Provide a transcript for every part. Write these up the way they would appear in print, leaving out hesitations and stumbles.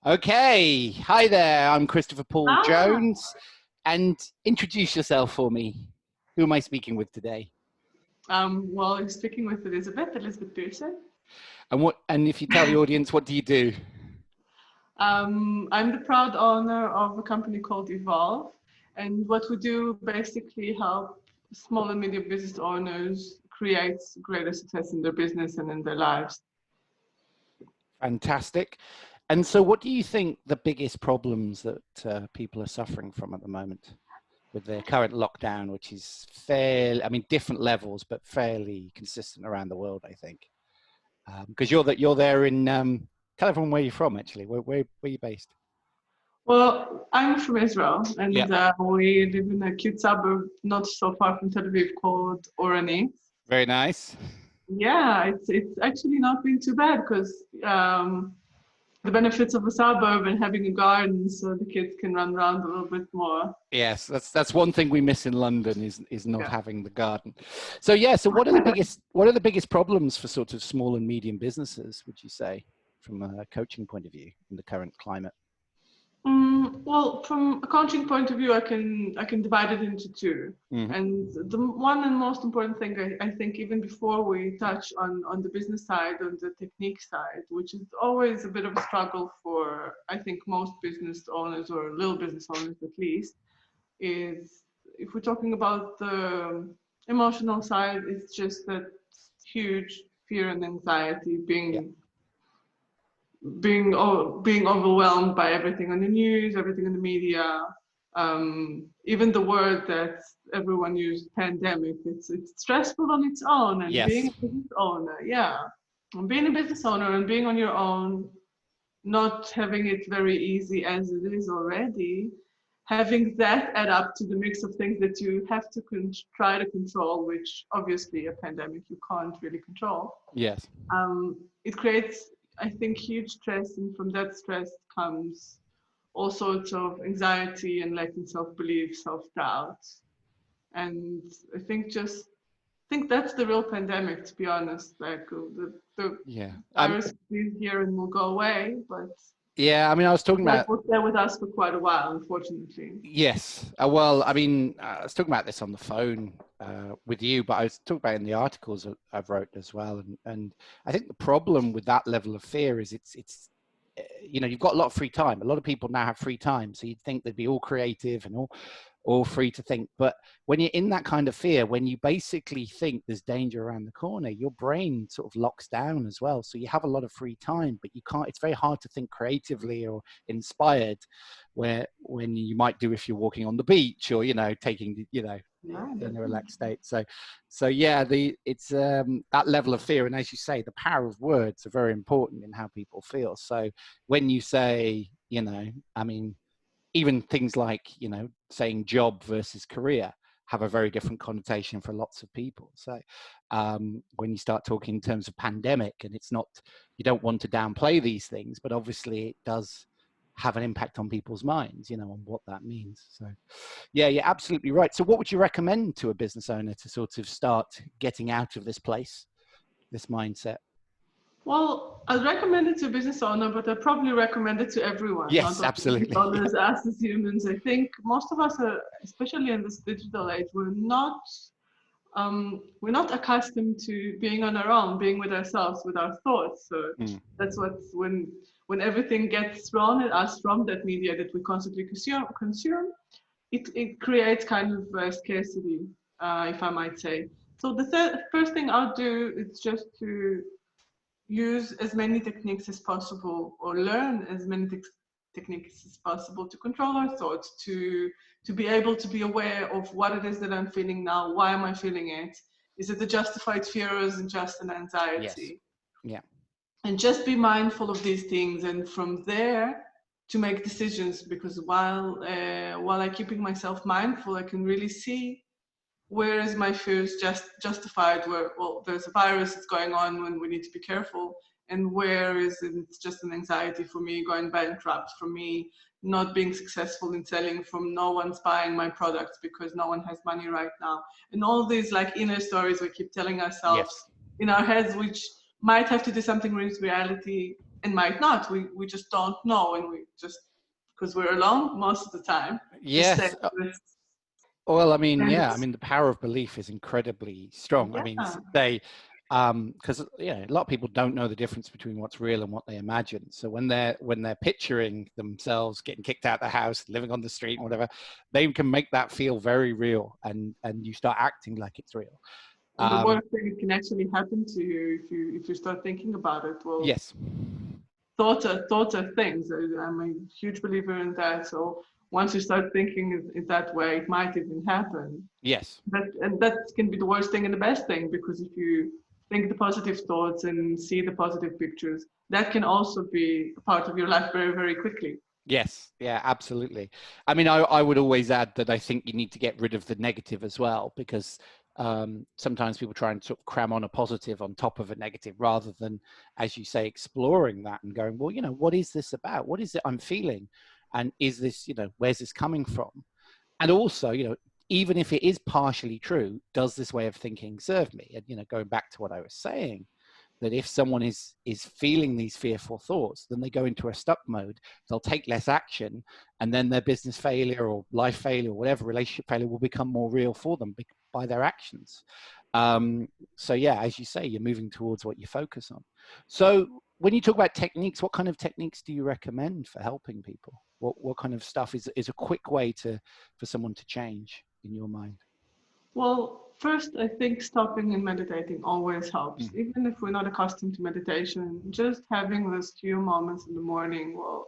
Okay, hi there. I'm Christopher Paul Ah, Jones, and introduce yourself for me. Who am I speaking with today? well, I'm speaking with Elizabeth Peirson. And what? And if you tell the audience, what do you do? I'm the proud owner of a company called Evolve, and what we do basically help small and medium business owners create greater success in their business and in their lives. Fantastic. And so, what do you think the biggest problems that people are suffering from at the moment with their current lockdown, which is fairly, I mean, different levels, but fairly consistent around the world, I think. Because you're there in, tell everyone where you're from, actually. Where are you based? Well, I'm from Israel, Yeah. and we live in a cute suburb not so far from Tel Aviv called Orani. Very nice. Yeah, it's actually not been too bad because the benefits of a suburb and having a garden so the kids can run around a little bit more. Yes, that's one thing we miss in London is not Yeah. having the garden. So yeah, so what are the biggest problems for sort of small and medium businesses, would you say, from a coaching point of view in the current climate? Well, from a coaching point of view, I can divide it into two. Hmm. And the one and most important thing I think even before we touch on the business side, on the technique side, which is always a bit of a struggle for I think most business owners or little business owners at least, is if we're talking about the emotional side, it's just that huge fear and anxiety Yeah. being overwhelmed by everything on the news, everything in the media, even the word that everyone used, pandemic. It's stressful on its own, and being Yes. a business owner, yeah, and being a business owner and being on your own, not having it very easy as it is already, having that add up to the mix of things that you have to try to control, which obviously a pandemic you can't really control. Yes. It creates, I think, huge stress, and from that stress comes all sorts of anxiety and lacking self-belief, self-doubt, and I think that's the real pandemic, to be honest. Like the Yeah. virus is here and will go away, but Yeah. I mean, I was talking that about. will stay with us for quite a while, unfortunately. Yes. Well, I mean, I was talking about this on the phone with you, but I was talking about it in the articles that I've wrote as well. And I think the problem with that level of fear is you know, you've got a lot of free time. A lot of people now have free time. So you'd think they'd be all creative and all free to think. But when you're in that kind of fear, when you basically think there's danger around the corner, your brain sort of locks down as well. So you have a lot of free time, but you can't, it's very hard to think creatively or inspired when you might do if you're walking on the beach or, you know, taking, you know, Yeah, in a definitely. relaxed state. So yeah, it's that level of fear. And as you say, the power of words are very important in how people feel. So when you say, you know, I mean, even things like, you know, saying job versus career have a very different connotation for lots of people. So when you start talking in terms of pandemic, and it's not, you don't want to downplay these things, but obviously it does have an impact on people's minds, you know, on what that means. So yeah, you're absolutely right. So what would you recommend to a business owner to sort of start getting out of this place, this mindset? Well, I'd recommend it to a business owner, but I'd probably recommend it to everyone, not Yes, only business absolutely. Yeah. owners, us as humans. I think most of us are, especially in this digital age, we're not accustomed to being on our own, being with ourselves, with our thoughts. So Mm. that's what's when everything gets thrown at us from that media that we constantly consume, it creates kind of scarcity, if I might say. So the first thing I'll do is just to use as many techniques as possible or learn as many techniques as possible to control our thoughts, to be able to be aware of what it is that I'm feeling now. Why am I feeling it? Is it a justified fear or is it just an Yes. anxiety? Yeah. And just be mindful of these things, and from there to make decisions, because while I keeping myself mindful, I can really see where is my fears just justified, where, well, there's a virus that's going on when we need to be careful, and where is it just an anxiety for me going bankrupt, for me not being successful in selling, from no one's buying my products because no one has money right now, and all these like inner stories we keep telling ourselves Yes. in our heads, which might have to do something with reality, and might not. We just don't know, and we just, because we're alone most of the time, just say Yes. this. Well, I mean, And yeah, I mean, the power of belief is incredibly strong. I mean, yeah, they, because yeah, a lot of people don't know the difference between what's real and what they imagine. So when they're picturing themselves getting kicked out of the house, living on the street, whatever, they can make that feel very real, and you start acting like it's real. and the worst thing that can actually happen to you if you start thinking about it. Well, Yes. thoughts are things. I'm a huge believer in that. So once you start thinking in that way, it might even happen. Yes. And that can be the worst thing and the best thing, because if you think the positive thoughts and see the positive pictures, that can also be a part of your life very, very quickly. Yes, yeah, absolutely. I mean, I would always add that I think you need to get rid of the negative as well, because sometimes people try and sort of cram on a positive on top of a negative rather than, as you say, exploring that and going, well, what is this about? What is it I'm feeling? And is this, where's this coming from? And also, even if it is partially true, does this way of thinking serve me? And, going back to what I was saying, that if someone is feeling these fearful thoughts, then they go into a stuck mode. They'll take less action, and then their business failure or life failure or whatever, relationship failure, will become more real for them by their actions. So yeah, as you say, you're moving towards what you focus on. So when you talk about techniques, what kind of techniques do you recommend for helping people? What kind of stuff is a quick way for someone to change in your mind? Well, first, I think stopping and meditating always helps. Even if we're not accustomed to meditation, just having those few moments in the morning. Well,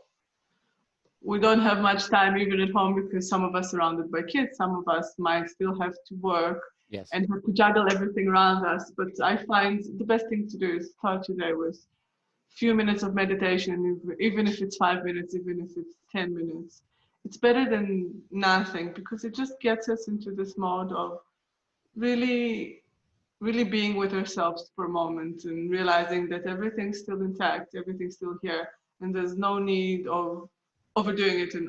we don't have much time even at home, because some of us surrounded by kids, some of us might still have to work Yes. and have to juggle everything around us. But I find the best thing to do is start your day with a few minutes of meditation, even if it's 5 minutes, even if it's 10 minutes. It's better than nothing, because it just gets us into this mode of really, really being with ourselves for a moment and realizing that everything's still intact, everything's still here, and there's no need of overdoing it and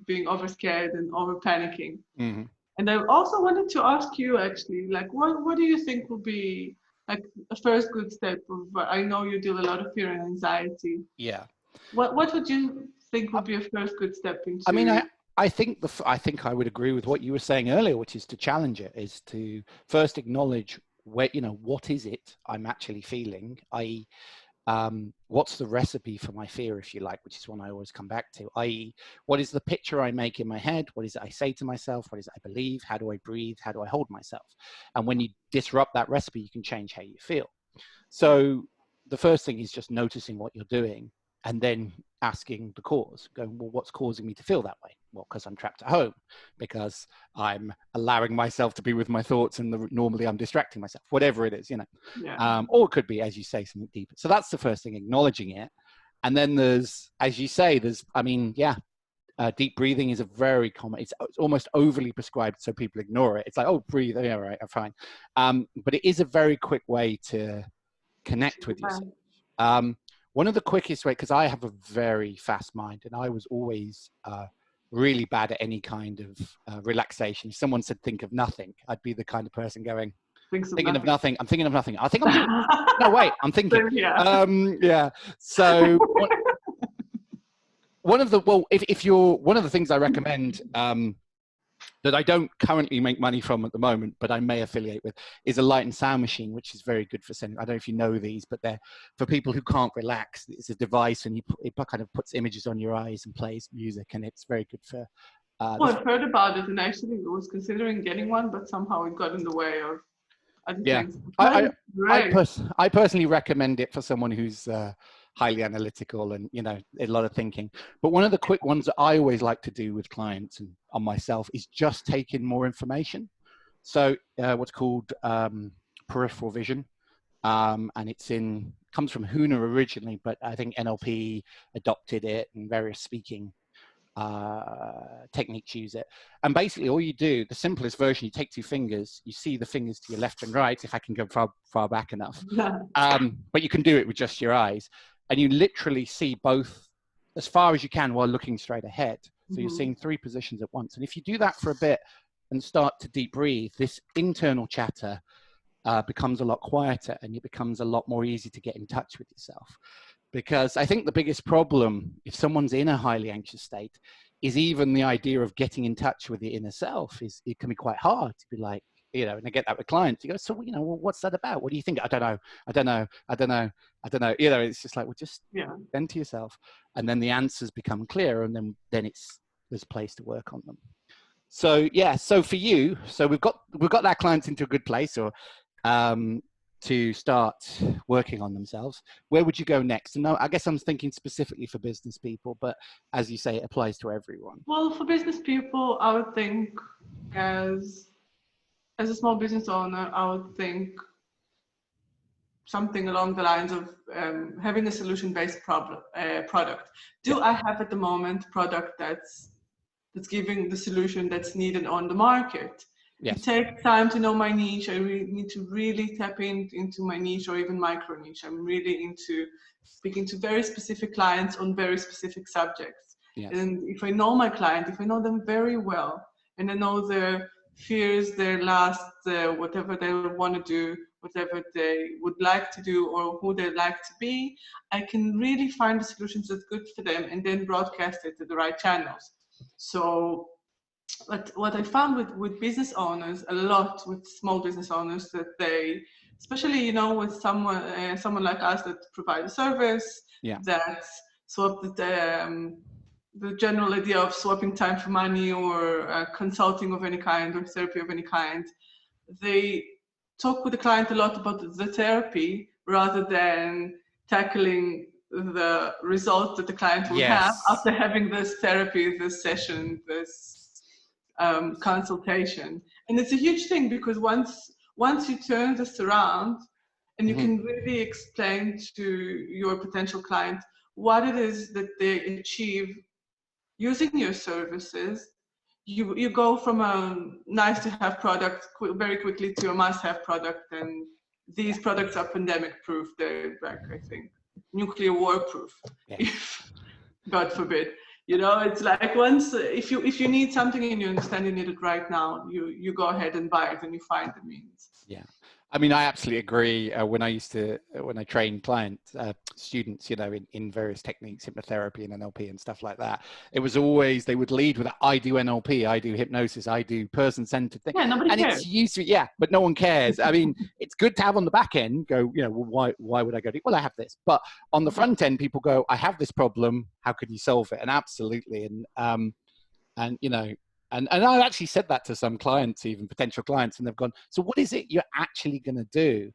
being over scared and over panicking. Mm-hmm. And I also wanted to ask you, actually, like, what do you think would be like a first good step of, I know you deal a lot of fear and anxiety. Yeah. What would you think would be a first good step I mean, into? I think I would agree with what you were saying earlier, which is to challenge it, is to first acknowledge what is it I'm actually feeling, i.e., what's the recipe for my fear, if you like, which is one I always come back to, i.e., what is the picture I make in my head? What is it I say to myself? What is it I believe? How do I breathe? How do I hold myself? And when you disrupt that recipe, you can change how you feel. So the first thing is just noticing what you're doing, and then asking the cause, going, well, what's causing me to feel that way? Well, because I'm trapped at home, because I'm allowing myself to be with my thoughts, and normally I'm distracting myself, whatever it is, Yeah. or it could be, as you say, something deeper. So that's the first thing, acknowledging it. And then there's, as you say, deep breathing is a very common, it's almost overly prescribed, so people ignore it. It's like, oh, breathe, yeah, right, I'm fine. But it is a very quick way to connect with yourself. One of the quickest ways, because I have a very fast mind, and I was always really bad at any kind of relaxation. If someone said think of nothing, I'd be the kind of person going, thinking of nothing. I'm thinking of nothing. I think I'm thinking. No, wait, I'm thinking. Yeah. So one of the things I recommend, that I don't currently make money from at the moment, but I may affiliate with, is a light and sound machine, which is very good for sending. I don't know if you know these, but they're for people who can't relax. It's a device, and it kind of puts images on your eyes and plays music, and it's very good for. Well, I've heard about it, and actually was considering getting one, but somehow it got in the way of other things. I personally recommend it for someone who's highly analytical and a lot of thinking. But one of the quick ones that I always like to do with clients and on myself is just take in more information. So what's called peripheral vision, and comes from Huna originally, but I think NLP adopted it, and various speaking techniques use it. And basically all you do, the simplest version, you take two fingers, you see the fingers to your left and right, if I can go far back enough. But you can do it with just your eyes, and you literally see both as far as you can while looking straight ahead. So you're seeing three positions at once. And if you do that for a bit and start to deep breathe, this internal chatter becomes a lot quieter, and it becomes a lot more easy to get in touch with yourself. because I think the biggest problem, if someone's in a highly anxious state, is even the idea of getting in touch with the inner self. It can be quite hard to be like, and I get that with clients. You go, so, well, what's that about? What do you think? I don't know. It's just like, well, just vent to yourself. And then the answers become clear, and then there's a place to work on them. So, so for you, we've got our clients into a good place, or to start working on themselves. Where would you go next? And I guess I'm thinking specifically for business people, but as you say, it applies to everyone. Well, for business people, I would think as a small business owner, I would think something along the lines of having a solution-based product. I have at the moment product that's giving the solution that's needed on the market? Yes. It takes time to know my niche. I need to really tap into my niche, or even micro niche. I'm really into speaking to very specific clients on very specific subjects. Yes. And if I know my client, if I know them very well, and I know their fears, their lusts, whatever they want to do, whatever they would like to do, or who they like to be, I can really find the solutions that's good for them and then broadcast it to the right channels. So what I found with business owners, a lot with small business owners, that they, especially, with someone like us that provide a service, that swap the general idea of swapping time for money, or consulting of any kind, or therapy of any kind, they talk with the client a lot about the therapy rather than tackling the result that the client will have after having this therapy, this session, this consultation. And it's a huge thing, because once you turn this around and you can really explain to your potential client what it is that they achieve using your services, you go from a nice to have product very quickly to a must have product. And these products are pandemic proof. They're like, I think, nuclear war proof, if God forbid. It's like, once, if you need something and you understand you need it right now, you go ahead and buy it, and you find the means. Yeah. I mean, I absolutely agree. When I train students, in various techniques, hypnotherapy and NLP and stuff like that, it was always, they would lead with, I do NLP, I do hypnosis, I do person-centered thing. Yeah, nobody cares. It's used to, but no one cares. I mean, it's good to have on the back end, go, well, why would I go to, well, I have this. But on the front end, people go, I have this problem, how could you solve it? And absolutely. And I've actually said that to some clients, even potential clients, and they've gone, so what is it you're actually going to do?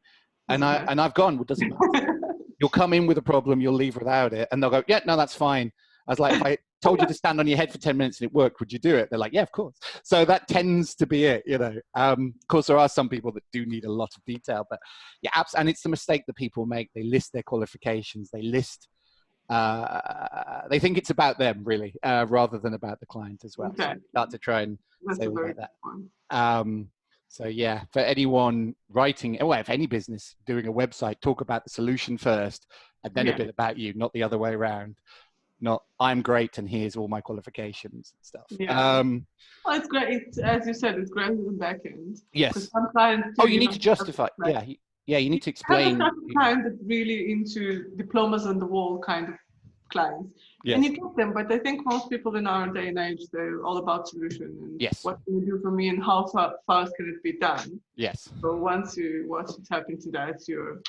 And I've gone, well, doesn't matter. You'll come in with a problem, you'll leave without it. And they'll go, yeah, no, that's fine. I was like, if I told you to stand on your head for 10 minutes and it worked, would you do it? They're like, yeah, of course. So that tends to be it, Of course, there are some people that do need a lot of detail, but and it's the mistake that people make. They list their qualifications, they list, they think it's about them, really, rather than about the client as well. So start to try and say all about that. So for anyone writing, if any business doing a website, talk about the solution first, and then a bit about you, not the other way around. Not, I'm great and here's all my qualifications and stuff. Well, it's great. As you said, it's great in the back end. Yes. Some clients you need to justify. You need to explain. Have a client that's really into diplomas on the wall kind of clients. And you get them, but I think most people in our day and age, they're all about solution and what can you do for me and how fast can it be done. Yes. So once you tap into that, you're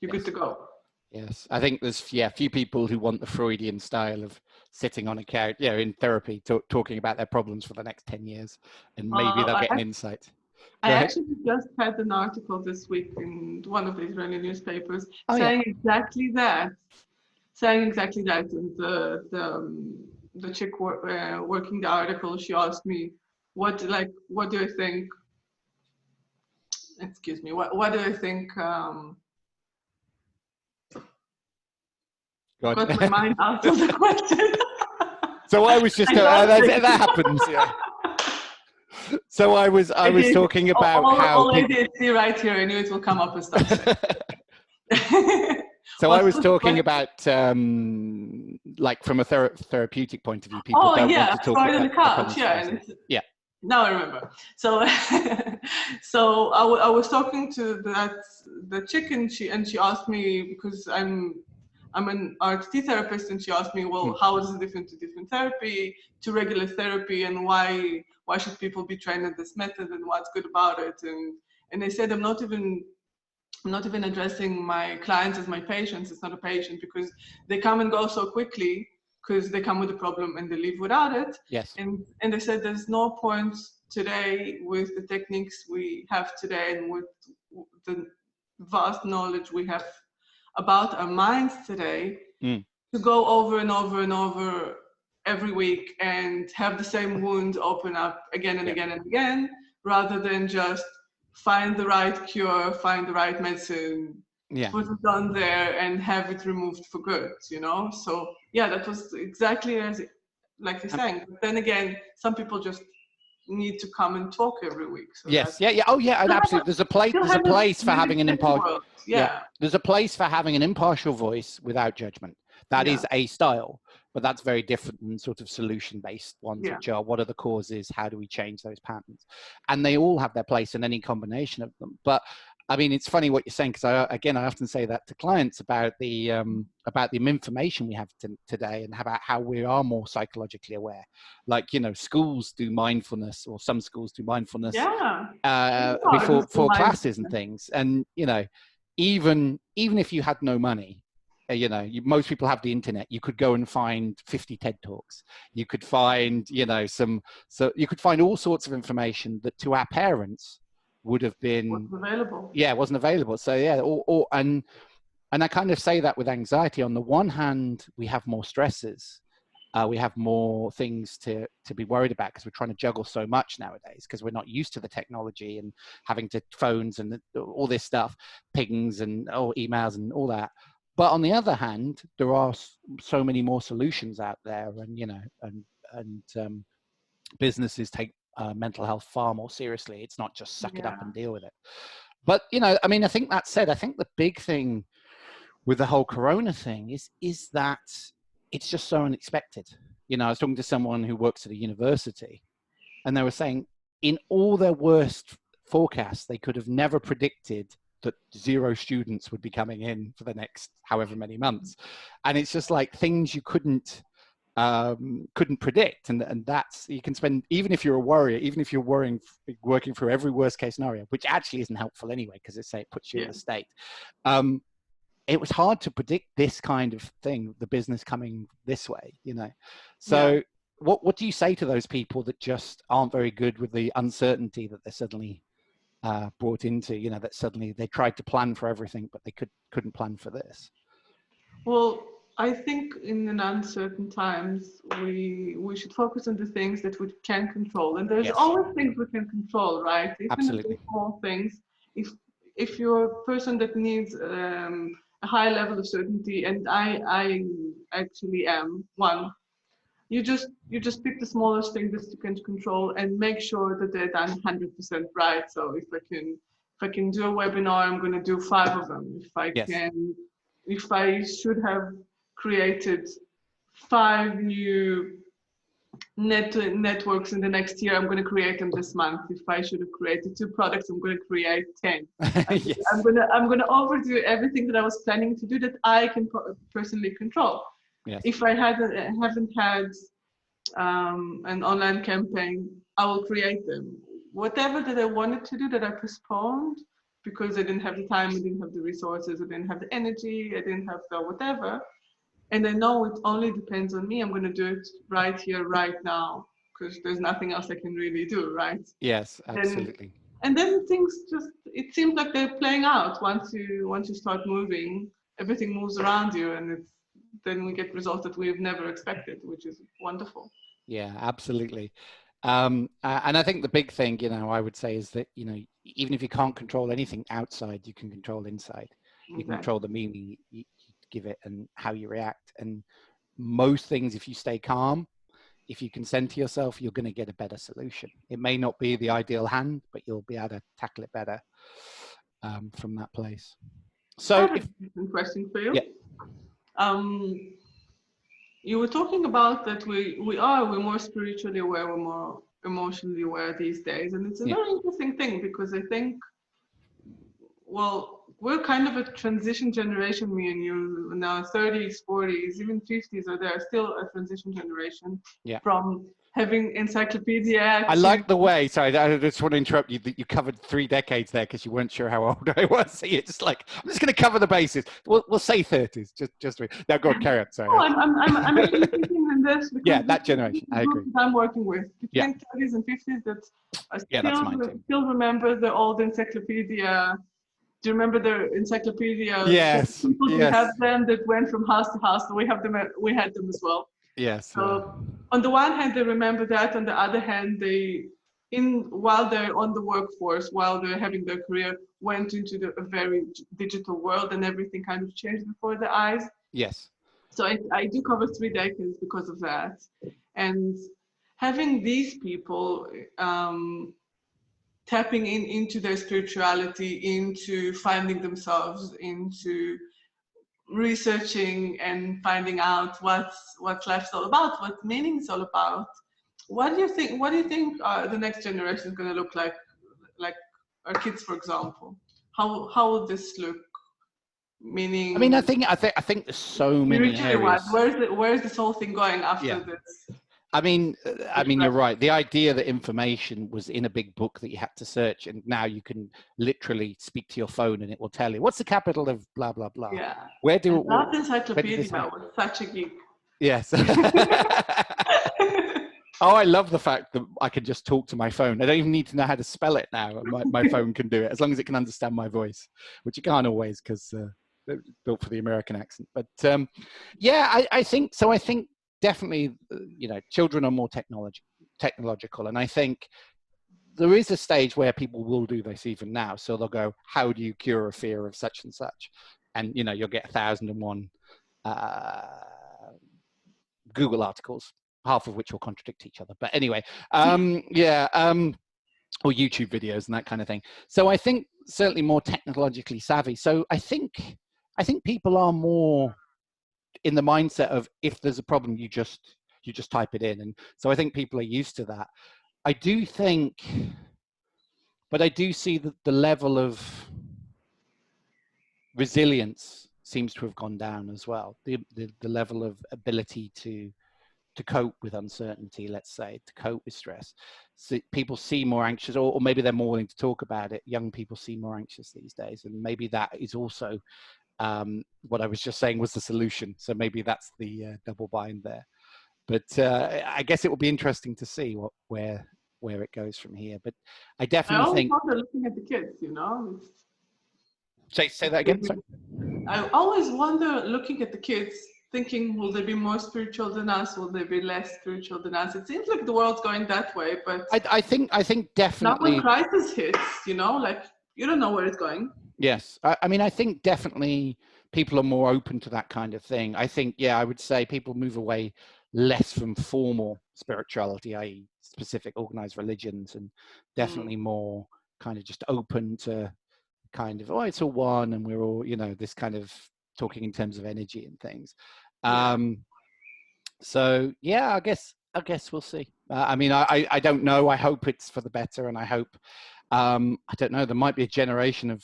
good to go. Yes, I think there's few people who want the Freudian style of sitting on a couch, in therapy, talking about their problems for the next 10 years, and maybe they'll get an insight. I actually just had an article this week in one of the Israeli newspapers saying exactly that. And the chick working the article, she asked me, what do I think? Excuse me. What do I think? Got my mind out of the question. So I was just that happens. Yeah. So I was talking about all ADHD right here. I knew it will come up with stuff. So I was talking about like from a therapeutic point of view, people don't want to talk about on the couch. Now I remember. So I was talking to the chick, and she asked me, because I'm I'm an RT therapist, and she asked me, well, how is it different to different therapy, to regular therapy, and why should people be trained in this method, and what's good about it? And I said, I'm not even addressing my clients as my patients. It's not a patient, because they come and go so quickly, because they come with a problem and they leave without it. Yes. And they said there's no point today with the techniques we have today and with the vast knowledge we have about our minds today to go over and over and over every week and have the same wound open up again and again and again, rather than just find the right cure, find the right medicine, put it on there and have it removed for good, you know? So yeah, that was exactly as like you're saying. But then again, some people just need to come and talk every week. So yes, yeah. Oh, yeah, and absolutely. There's a place for having an impartial. Yeah, there's a place for having an impartial voice without judgment. That is a style, but that's very different than sort of solution-based ones, which are what are the causes, how do we change those patterns, and they all have their place in any combination of them. But I mean, it's funny what you're saying, because I often say that to clients about the information we have today, and about how we are more psychologically aware. Like, you know, schools do mindfulness, or some schools do mindfulness before classes and things. And, you know, even if you had no money, you know, most people have the internet. You could go and find 50 TED Talks. You could find, you know, so you could find all sorts of information that to our parents would have been wasn't available. So and I kind of say that with anxiety. On the one hand, we have more stresses, we have more things to be worried about, because we're trying to juggle so much nowadays, because we're not used to the technology and having to phones and all this stuff, pings and emails and all that. But on the other hand, there are so many more solutions out there, and you know, and businesses take mental health far more seriously. It's not just suck it up and deal with it. But, you know, I mean, I think that said, I think the big thing with the whole Corona thing is that it's just so unexpected. You know, I was talking to someone who works at a university, and they were saying in all their worst forecasts, they could have never predicted that 0 students would be coming in for the next however many months. And it's just like things you couldn't predict, and that's, you can spend, even if you're a worrier, even if you're working through every worst case scenario, which actually isn't helpful anyway, because it puts you in a state. It was hard to predict this kind of thing, the business coming this way, you know. So what do you say to those people that just aren't very good with the uncertainty that they're suddenly brought into, you know, that suddenly they tried to plan for everything, but they couldn't plan for this? Well, I think in an uncertain times, we should focus on the things that we can control. And there's always things we can control, right? Even if they're small things. If you're a person that needs a high level of certainty, and I actually am one, you just pick the smallest thing that you can control and make sure that they're done 100% right. So if I can do a webinar, I'm going to do 5 of them. If I should have created 5 new networks in the next year, I'm going to create them this month. If I should have created 2 products, I'm going to create 10. I'm going to overdo everything that I was planning to do that I can personally control. If I haven't had an online campaign, I will create them. Whatever that I wanted to do that I postponed because I didn't have the time, I didn't have the resources, I didn't have the energy, I didn't have the whatever. And I know it only depends on me. I'm going to do it right here, right now, because there's nothing else I can really do, right? Yes, absolutely. And then things just, it seems like they're playing out. Once you start moving, everything moves around you, and then we get results that we've never expected, which is wonderful. Yeah, absolutely. And I think the big thing, you know, I would say is that, you know, even if you can't control anything outside, you can control inside. You can control the meaning you give it and how you react. And most things, if you stay calm, if you can center yourself, you're going to get a better solution. It may not be the ideal hand, but you'll be able to tackle it better from that place. So, I have a different question for you. Yeah. You were talking about that we're more spiritually aware, we're more emotionally aware these days, and it's a very interesting thing, because I think, well, we're kind of a transition generation, me and you, now 30s, 40s, even 50s are there, still a transition generation Yeah. from having encyclopedia I to, like the way, sorry, I just want to interrupt you, that you covered 3 decades there because you weren't sure how old I was. So you're just like, I'm just going to cover the bases. We'll say 30s, just now go on, carry on, sorry. oh, I'm actually thinking in this because Yeah, this that is generation, the I group agree. that I'm working with, Yeah. between 30s and 50s, that I Yeah, that's mine too. still remember the old encyclopedia. Do you remember the encyclopedia? Yes, People who yes, had them that went from house to house. So we had them as well. yes. So on the one hand, they remember that. On the other hand, while they're on the workforce, while they're having their career, went into a very digital world, and everything kind of changed before their eyes. Yes. So I do cover 3 decades because of that. And having these people tapping into their spirituality, into finding themselves, into researching and finding out what life's all about, what meaning is all about. What do you think? What do you think the next generation is going to look like our kids, for example? How will this look? I mean, I Meaning, think there's so many spiritually wise, areas. where's this whole thing going after Yeah. this? I mean, you're right. The idea that information was in a big book that you had to search, and now you can literally speak to your phone and it will tell you what's the capital of blah blah blah. Yeah. Where And that did encyclopedia this happen? was such a geek. Yes. Oh, I love the fact that I can just talk to my phone. I don't even need to know how to spell it now. My phone can do it as long as it can understand my voice, which it can't always because it's built for the American accent. But yeah, I think so. I think definitely, children are more technological, and I think there is a stage where people will do this even now. So they'll go, "How do you cure a fear of such and such?" And you'll get 1,001 Google articles, half of which will contradict each other. But anyway, or YouTube videos and that kind of thing. So I think certainly more technologically savvy. So I think people are more in the mindset of, if there's a problem, you just type it in. And so I think people are used to that. I do see that the level of resilience seems to have gone down as well. The level of ability to cope with uncertainty, let's say, to cope with stress. So people seem more anxious, or maybe they're more willing to talk about it. Young people seem more anxious these days. And maybe that is also what I was just saying was the solution. So maybe that's the double bind there. But I guess it will be interesting to see where it goes from here. But I definitely think... I always wonder looking at the kids, Say that again, sorry? I always wonder looking at the kids, thinking, will they be more spiritual than us? Will they be less spiritual than us? It seems like the world's going that way, but I think definitely... Now when crisis hits, like, you don't know where it's going. Yes. I mean, I think definitely people are more open to that kind of thing. I think, I would say people move away less from formal spirituality, i.e. specific organized religions, and definitely more kind of just open to kind of, it's all one, and we're all, this kind of talking in terms of energy and things. So I guess we'll see. I mean, I don't know. I hope it's for the better, and I hope, I don't know, there might be a generation of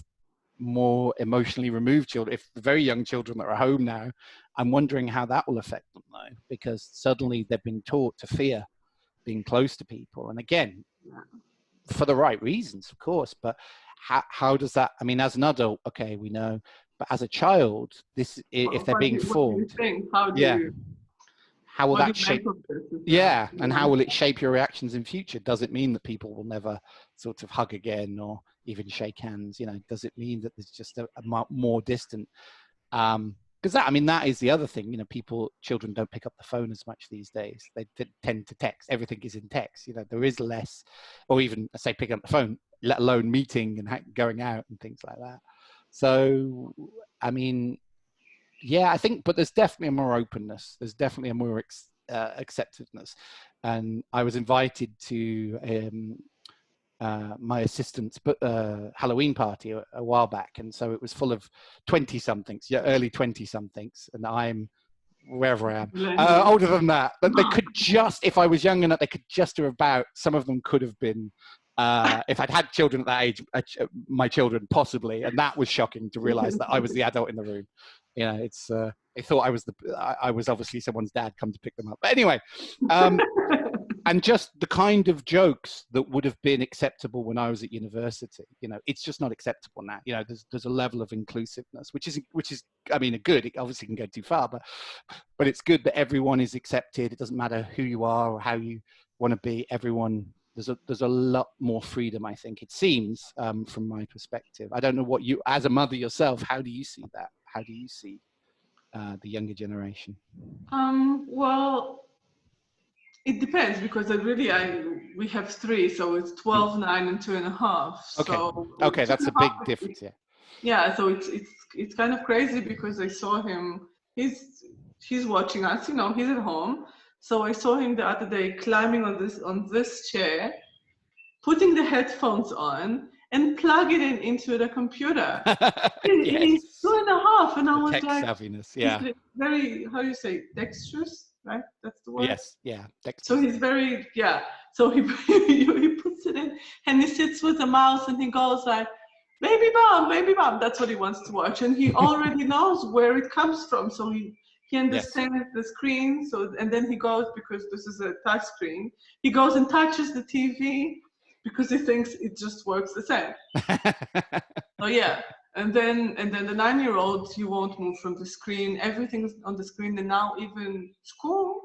more emotionally removed children. If the very young children that are at home now, I'm wondering how that will affect them though, because suddenly they've been taught to fear being close to people. And again, for the right reasons, of course, but how does that, I mean, as an adult, okay, we know, but as a child, if they're being formed, how will that shape? And how will it shape your reactions in future? Does it mean that people will never sort of hug again or even shake hands? Does it mean that there's just a more distant? Because that is the other thing. Children don't pick up the phone as much these days. They tend to text. Everything is in text. There is less, or even say picking up the phone, let alone meeting and going out and things like that. So, I mean, I think, but there's definitely a more openness. There's definitely a more acceptedness. And I was invited to my assistant's Halloween party a while back. And so it was full of 20-somethings, early 20-somethings. And I'm wherever I am, older than that. But they could just, if I was young enough, they could just have about, some of them could have been If I'd had children at that age, my children possibly, and that was shocking to realize that I was the adult in the room. You know, it's they thought I was obviously someone's dad come to pick them up. But anyway, and just the kind of jokes that would have been acceptable when I was at university, you know, it's just not acceptable now. You know, there's a level of inclusiveness, which is, I mean, good. It obviously can go too far, but it's good that everyone is accepted. It doesn't matter who you are or how you want to be. Everyone, there's a lot more freedom, I think. It seems, from my perspective. I don't know what you, as a mother yourself, how do you see that? How do you see the younger generation? Well, it depends, because we have 3, so it's 12, 9, and 2.5. Okay. So Okay, that's a big difference. Yeah. So it's kind of crazy, because I saw him. He's watching us. You know, he's at home. So I saw him the other day climbing on this chair, putting the headphones on, and plug it into the computer. Yes. He's 2.5, and I was tech like, savviness, yeah. he's very, how do you say, dexterous, right? That's the word. Yes, yeah. Dexterous. So he's very, yeah. So he puts it in, and he sits with the mouse, and he goes like, baby bum, baby bum. That's what he wants to watch, and he already knows where it comes from. So he understands the screen. So, and then he goes, because this is a touch screen, he goes and touches the TV, because he thinks it just works the same. So yeah, and then the 9-year-old, you won't move from the screen. Everything's on the screen, and now even school.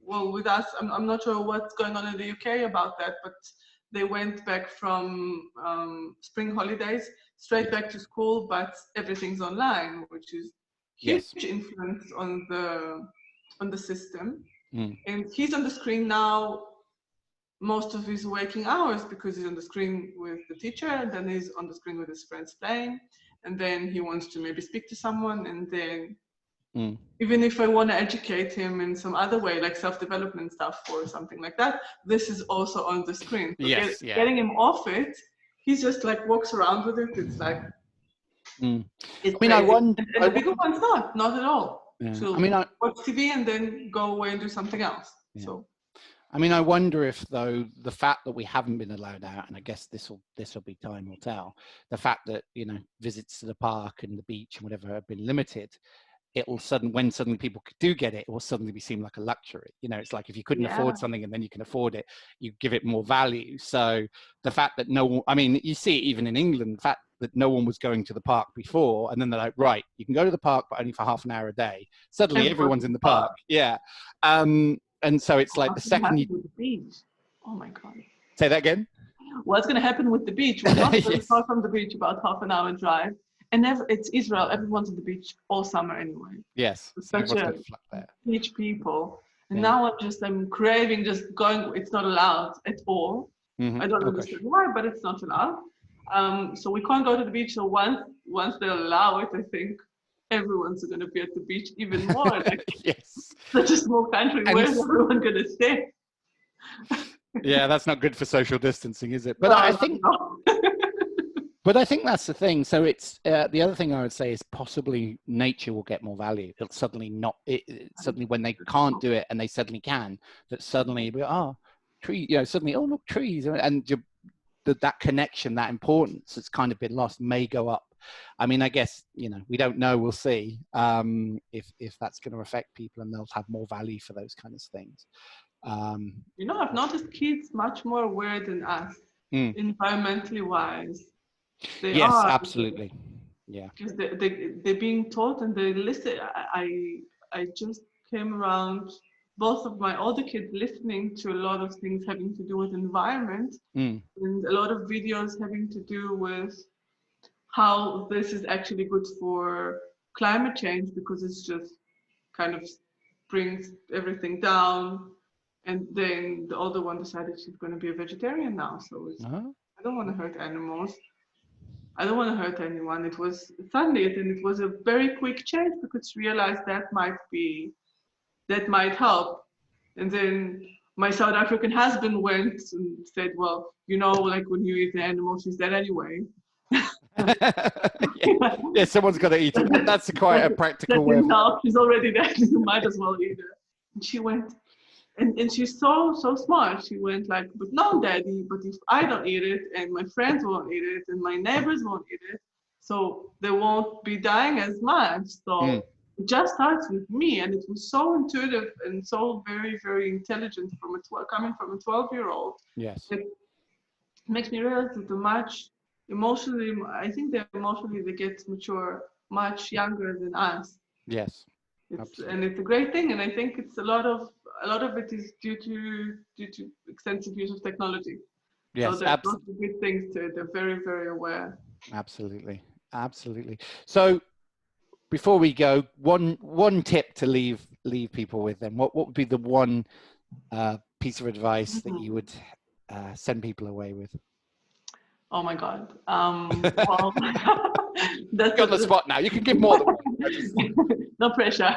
Well, with us, I'm not sure what's going on in the UK about that, but they went back from spring holidays straight back to school, but everything's online, which is huge influence on the system. And he's on the screen now most of his waking hours, because he's on the screen with the teacher, and then he's on the screen with his friends playing, and then he wants to maybe speak to someone, and then even if I want to educate him in some other way, like self-development stuff or something like that, this is also on the screen. So getting him off it, he just like walks around with it. It's like, it's crazy. I wonder, and the bigger one's not at all. Yeah. So watch TV and then go away and do something else. Yeah. So. I mean, I wonder if, though, the fact that we haven't been allowed out, and I guess this will be time will tell, the fact that, you know, visits to the park and the beach and whatever have been limited, when suddenly people do get it, it will suddenly be seen like a luxury. You know, it's like if you couldn't afford something and then you can afford it, you give it more value. So the fact that you see it even in England, the fact that no one was going to the park before, and then they're like, right, you can go to the park, but only for half an hour a day. Suddenly everyone's in the park. Yeah. And so it's like the second you... With the beach. Oh my God. Say that again? What's going to happen with the beach? We're not very far from the beach, about half an hour drive. And it's Israel. Everyone's on the beach all summer anyway. Yes. Such a beach people. And now I'm craving just going. It's not allowed at all. I don't understand why, but it's not allowed. So we can't go to the beach. So once they allow it, I think everyone's going to be at the beach even more. Like, such a small country. Where's everyone going to stay? Yeah, that's not good for social distancing, is it? But I think... But I think that's the thing. So it's the other thing I would say is possibly nature will get more value. It'll suddenly suddenly when they can't do it and they suddenly can, that suddenly tree, you know, suddenly look, trees, and that connection, that importance that's kind of been lost may go up. I mean, I guess, you know, we don't know. We'll see if that's going to affect people and they'll have more value for those kind of things. You know, I've noticed kids much more aware than us, environmentally wise. Yes, absolutely. Yeah. Because they're being taught and they listen. I just came around both of my older kids listening to a lot of things having to do with environment and a lot of videos having to do with how this is actually good for climate change, because it's just kind of brings everything down. And then the older one decided she's going to be a vegetarian now. So I don't want to hurt animals. I don't want to hurt anyone. It was suddenly, and it was a very quick change, because she realized that might help. And then my South African husband went and said, well, you know, like when you eat the animal, she's dead anyway. Yeah, someone's got to eat it. That's quite a practical way. No, she's already dead. You might as well eat her. And she went, And she's so smart. She went like, but no, daddy, but if I don't eat it and my friends won't eat it and my neighbors won't eat it, so they won't be dying as much. So it just starts with me. And it was so intuitive and so very, very intelligent coming from a 12-year-old. Yes. It makes me realize that I think they get mature much younger than us. Yes. And it's a great thing, and I think it's a lot of it is due to extensive use of technology. Yes, so there's lots of good things to it. They're very, very aware. Absolutely. So before we go, one tip to leave people with, then what would be the one piece of advice that you would send people away with? Oh my God. Well, that's on the spot now. You can give more than one. No pressure.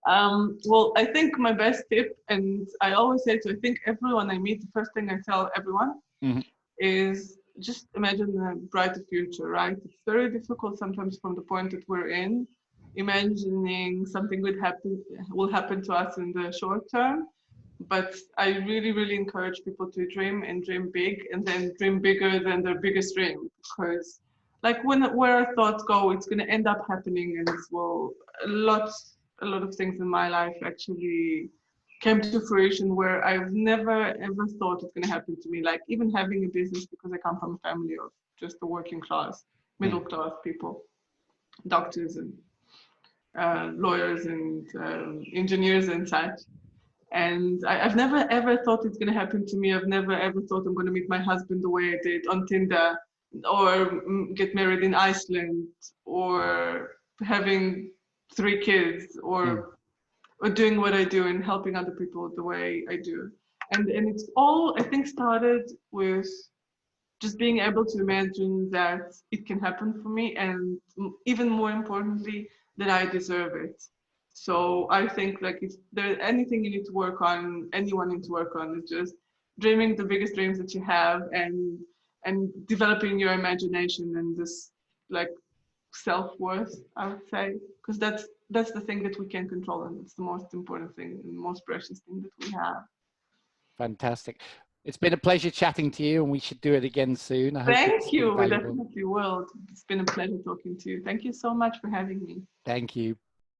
Well, I think my best tip, and I always say to, I think everyone I meet, the first thing I tell everyone is just imagine a brighter future, right? It's very difficult sometimes from the point that we're in, imagining something good will happen to us in the short term. But I really, really encourage people to dream and dream big, and then dream bigger than their biggest dream. Because like where our thoughts go, it's going to end up happening. And well, a lot of things in my life actually came to fruition where I've never ever thought it's going to happen to me. Like even having a business, because I come from a family of just the working class, middle class people, doctors and lawyers and engineers and such. And I've never ever thought it's going to happen to me. I've never ever thought I'm going to meet my husband the way I did on Tinder, or get married in Iceland, or having 3 kids, or doing what I do and helping other people the way I do. And it's all, I think, started with just being able to imagine that it can happen for me, and even more importantly, that I deserve it. So I think like if there's anything you need to work on, anyone needs to work on, is just dreaming the biggest dreams that you have, and developing your imagination and this like self-worth, I would say, because that's the thing that we can control, and it's the most important thing and most precious thing that we have. Fantastic. It's been a pleasure chatting to you, and we should do it again soon. I hope Thank you. We definitely will. It's been a pleasure talking to you. Thank you so much for having me. Thank you.